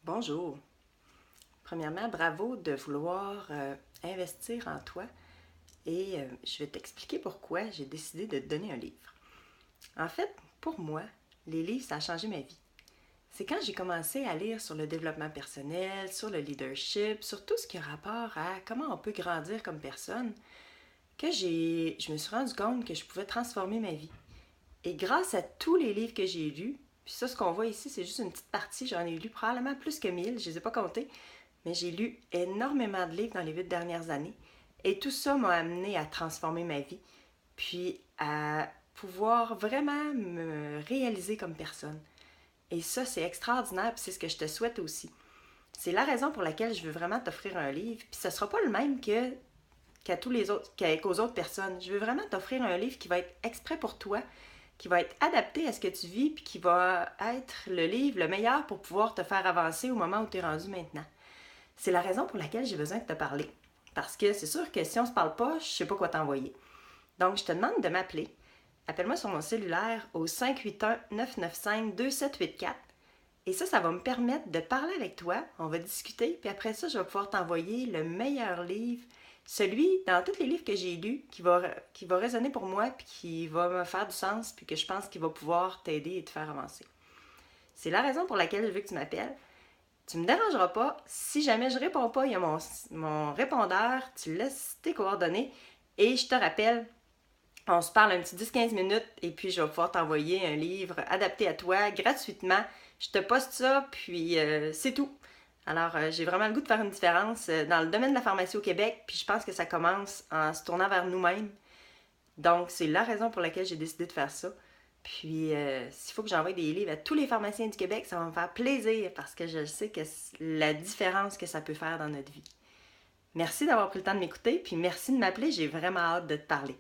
Bonjour. Premièrement, bravo de vouloir investir en toi et je vais t'expliquer pourquoi j'ai décidé de te donner un livre. En fait, pour moi, les livres, ça a changé ma vie. C'est quand j'ai commencé à lire sur le développement personnel, sur le leadership, sur tout ce qui a rapport à comment on peut grandir comme personne, que je me suis rendu compte que je pouvais transformer ma vie. Et grâce à tous les livres que j'ai lus, puis ça, ce qu'on voit ici, c'est juste une petite partie, j'en ai lu probablement plus que 1000, je ne les ai pas comptés, mais j'ai lu énormément de livres dans les 8 dernières années. Et tout ça m'a amené à transformer ma vie, puis à pouvoir vraiment me réaliser comme personne. Et ça, c'est extraordinaire, puis c'est ce que je te souhaite aussi. C'est la raison pour laquelle je veux vraiment t'offrir un livre, puis ce ne sera pas le même qu'à tous les autres, qu'aux autres personnes. Je veux vraiment t'offrir un livre qui va être exprès pour toi, qui va être adapté à ce que tu vis, puis qui va être le livre le meilleur pour pouvoir te faire avancer au moment où tu es rendu maintenant. C'est la raison pour laquelle j'ai besoin de te parler. Parce que c'est sûr que si on ne se parle pas, je ne sais pas quoi t'envoyer. Donc, je te demande de m'appeler. Appelle-moi sur mon cellulaire au 581-995-2784. Et ça va me permettre de parler avec toi. On va discuter. Puis après ça, je vais pouvoir t'envoyer le meilleur livre. Celui, dans tous les livres que j'ai lus, qui va résonner pour moi, puis qui va me faire du sens, puis que je pense qu'il va pouvoir t'aider et te faire avancer. C'est la raison pour laquelle je veux que tu m'appelles. Tu me dérangeras pas. Si jamais je réponds pas, il y a mon répondeur, tu laisses tes coordonnées et je te rappelle, on se parle un petit 10-15 minutes et puis je vais pouvoir t'envoyer un livre adapté à toi gratuitement. Je te poste ça, puis c'est tout. Alors, j'ai vraiment le goût de faire une différence dans le domaine de la pharmacie au Québec, puis je pense que ça commence en se tournant vers nous-mêmes. Donc, c'est la raison pour laquelle j'ai décidé de faire ça. Puis, s'il faut que j'envoie des livres à tous les pharmaciens du Québec, ça va me faire plaisir parce que je sais que la différence que ça peut faire dans notre vie. Merci d'avoir pris le temps de m'écouter, puis merci de m'appeler, j'ai vraiment hâte de te parler.